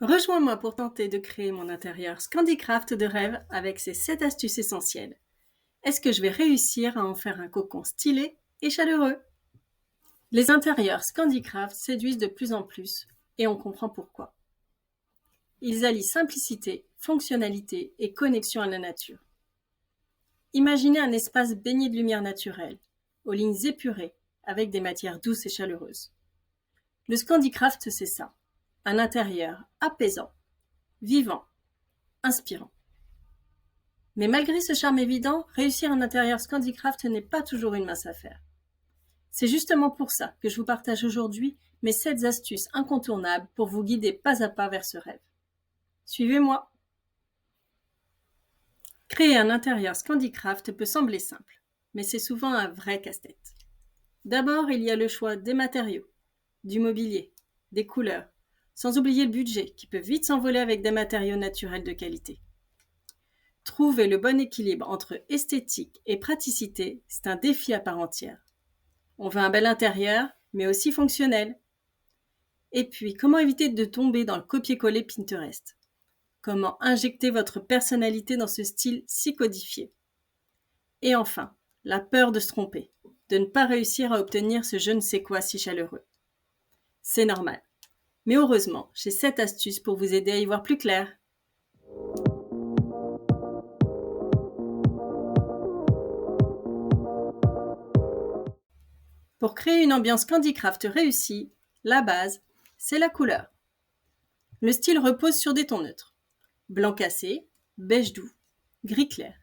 Rejoins-moi pour tenter de créer mon intérieur Scandycraft de rêve avec ces 7 astuces essentielles. Est-ce que je vais réussir à en faire un cocon stylé et chaleureux? Les intérieurs Scandycraft séduisent de plus en plus et on comprend pourquoi. Ils allient simplicité, fonctionnalité et connexion à la nature. Imaginez un espace baigné de lumière naturelle, aux lignes épurées, avec des matières douces et chaleureuses. Le Scandycraft, c'est ça. Un intérieur apaisant, vivant, inspirant. Mais malgré ce charme évident, réussir un intérieur Scandycraft n'est pas toujours une mince affaire. C'est justement pour ça que je vous partage aujourd'hui mes 7 astuces incontournables pour vous guider pas à pas vers ce rêve. Suivez-moi. Créer un intérieur Scandycraft peut sembler simple, mais c'est souvent un vrai casse-tête. D'abord, il y a le choix des matériaux, du mobilier, des couleurs, sans oublier le budget qui peut vite s'envoler avec des matériaux naturels de qualité. Trouver le bon équilibre entre esthétique et praticité, c'est un défi à part entière. On veut un bel intérieur, mais aussi fonctionnel. Et puis, comment éviter de tomber dans le copier-coller Pinterest? Comment injecter votre personnalité dans ce style si codifié? Et enfin, la peur de se tromper, de ne pas réussir à obtenir ce je ne sais quoi si chaleureux. C'est normal. Mais heureusement, j'ai 7 astuces pour vous aider à y voir plus clair. Pour créer une ambiance Candycraft réussie, la base, c'est la couleur. Le style repose sur des tons neutres. Blanc cassé, beige doux, gris clair.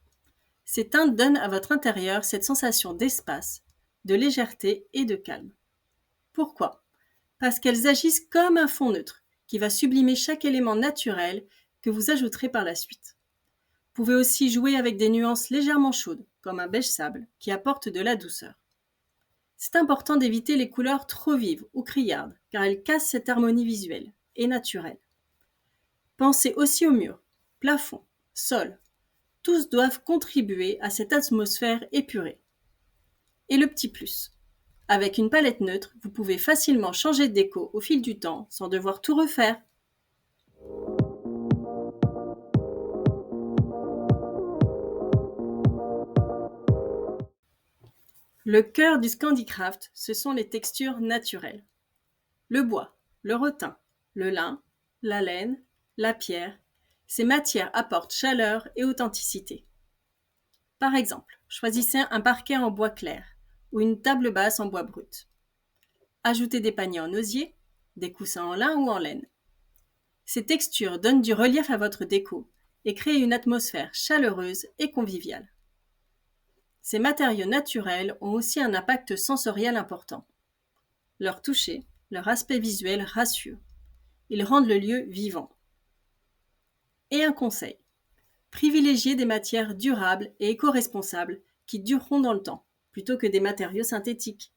Ces teintes donnent à votre intérieur cette sensation d'espace, de légèreté et de calme. Pourquoi? Parce qu'elles agissent comme un fond neutre qui va sublimer chaque élément naturel que vous ajouterez par la suite. Vous pouvez aussi jouer avec des nuances légèrement chaudes, comme un beige sable, qui apporte de la douceur. C'est important d'éviter les couleurs trop vives ou criardes, car elles cassent cette harmonie visuelle et naturelle. Pensez aussi aux murs, plafonds, sols. Tous doivent contribuer à cette atmosphère épurée. Et le petit plus. Avec une palette neutre, vous pouvez facilement changer de déco au fil du temps sans devoir tout refaire. Le cœur du Scandycraft, ce sont les textures naturelles. Le bois, le rotin, le lin, la laine, la pierre, ces matières apportent chaleur et authenticité. Par exemple, choisissez un parquet en bois clair ou une table basse en bois brut. Ajoutez des paniers en osier, des coussins en lin ou en laine. Ces textures donnent du relief à votre déco et créent une atmosphère chaleureuse et conviviale. Ces matériaux naturels ont aussi un impact sensoriel important. Leur toucher, leur aspect visuel rassurent. Ils rendent le lieu vivant. Et un conseil, privilégiez des matières durables et éco-responsables qui dureront dans le temps, plutôt que des matériaux synthétiques.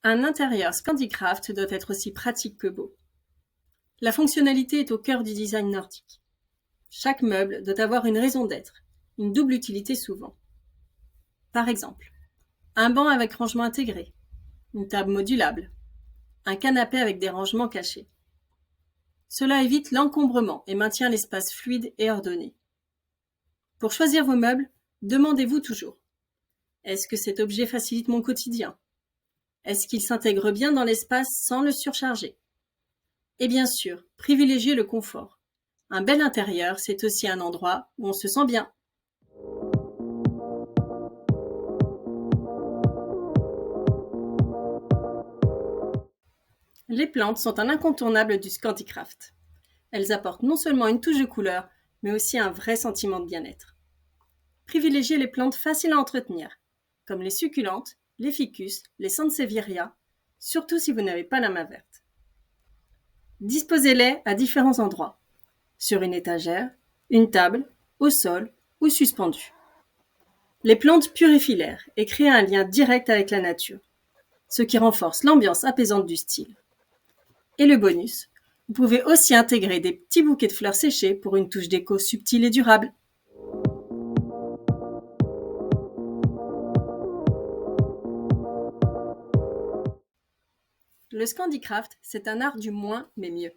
Un intérieur Scandycraft doit être aussi pratique que beau. La fonctionnalité est au cœur du design nordique. Chaque meuble doit avoir une raison d'être, une double utilité souvent. Par exemple, un banc avec rangement intégré, une table modulable, un canapé avec des rangements cachés. Cela évite l'encombrement et maintient l'espace fluide et ordonné. Pour choisir vos meubles, demandez-vous toujours: est-ce que cet objet facilite mon quotidien? Est-ce qu'il s'intègre bien dans l'espace sans le surcharger? Et bien sûr, privilégiez le confort. Un bel intérieur, c'est aussi un endroit où on se sent bien. Les plantes sont un incontournable du Scandycraft. Elles apportent non seulement une touche de couleur, mais aussi un vrai sentiment de bien-être. Privilégiez les plantes faciles à entretenir, comme les succulentes, les ficus, les sansevieria, surtout si vous n'avez pas la main verte. Disposez-les à différents endroits, sur une étagère, une table, au sol ou suspendues. Les plantes purifient l'air et créent un lien direct avec la nature, ce qui renforce l'ambiance apaisante du style. Et le bonus, vous pouvez aussi intégrer des petits bouquets de fleurs séchées pour une touche déco subtile et durable. Le Scandicraft, c'est un art du moins mais mieux.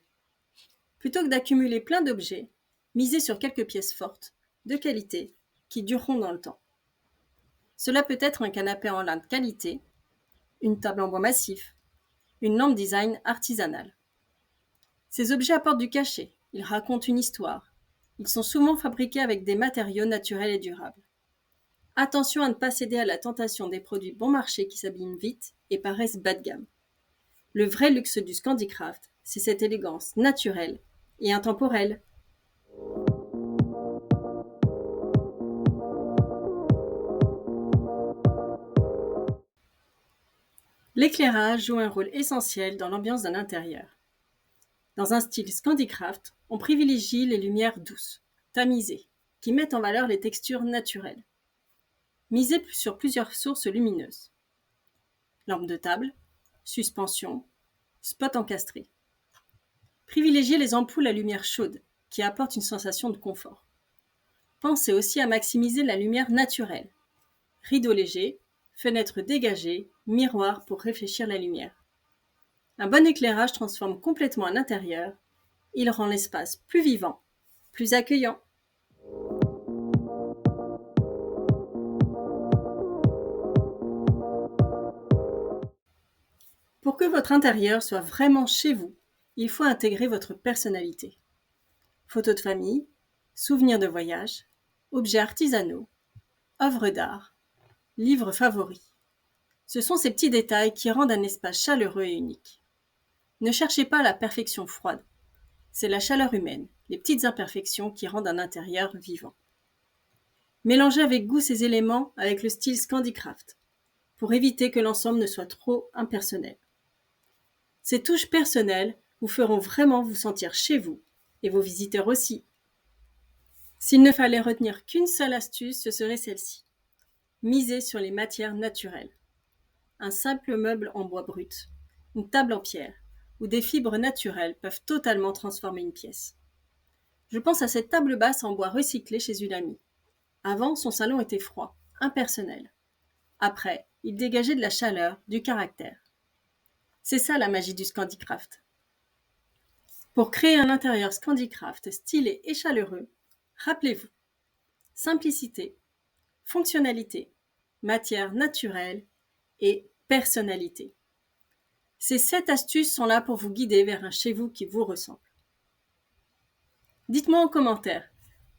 Plutôt que d'accumuler plein d'objets, misez sur quelques pièces fortes, de qualité, qui dureront dans le temps. Cela peut être un canapé en lin de qualité, une table en bois massif, une lampe design artisanale. Ces objets apportent du cachet, ils racontent une histoire. Ils sont souvent fabriqués avec des matériaux naturels et durables. Attention à ne pas céder à la tentation des produits bon marché qui s'abîment vite et paraissent bas de gamme. Le vrai luxe du Scandicraft, c'est cette élégance naturelle et intemporelle. L'éclairage joue un rôle essentiel dans l'ambiance d'un intérieur. Dans un style Scandicraft, on privilégie les lumières douces, tamisées, qui mettent en valeur les textures naturelles. Misez sur plusieurs sources lumineuses. Lampe de table, suspension, spot encastré. Privilégiez les ampoules à lumière chaude, qui apportent une sensation de confort. Pensez aussi à maximiser la lumière naturelle. Rideaux légers, fenêtres dégagées, miroirs pour réfléchir la lumière. Un bon éclairage transforme complètement un intérieur. Il rend l'espace plus vivant, plus accueillant. Pour que votre intérieur soit vraiment chez vous, il faut intégrer votre personnalité. Photos de famille, souvenirs de voyage, objets artisanaux, œuvres d'art, livres favoris. Ce sont ces petits détails qui rendent un espace chaleureux et unique. Ne cherchez pas la perfection froide. C'est la chaleur humaine, les petites imperfections qui rendent un intérieur vivant. Mélangez avec goût ces éléments avec le style Scandicraft, pour éviter que l'ensemble ne soit trop impersonnel. Ces touches personnelles vous feront vraiment vous sentir chez vous, et vos visiteurs aussi. S'il ne fallait retenir qu'une seule astuce, ce serait celle-ci. Misez sur les matières naturelles. Un simple meuble en bois brut, une table en pierre ou des fibres naturelles peuvent totalement transformer une pièce. Je pense à cette table basse en bois recyclé chez une amie. Avant, son salon était froid, impersonnel. Après, il dégageait de la chaleur, du caractère. C'est ça la magie du Scandicraft. Pour créer un intérieur Scandicraft stylé et chaleureux, rappelez-vous, simplicité, fonctionnalité, matière naturelle et personnalité. Ces 7 astuces sont là pour vous guider vers un chez vous qui vous ressemble. Dites-moi en commentaire,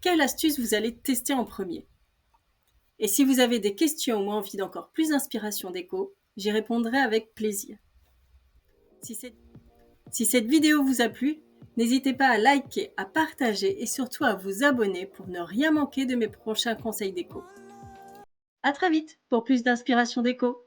quelle astuce vous allez tester en premier? Et si vous avez des questions ou envie d'encore plus d'inspiration déco, j'y répondrai avec plaisir. Si cette vidéo vous a plu, n'hésitez pas à liker, à partager et surtout à vous abonner pour ne rien manquer de mes prochains conseils déco. À très vite pour plus d'inspiration déco.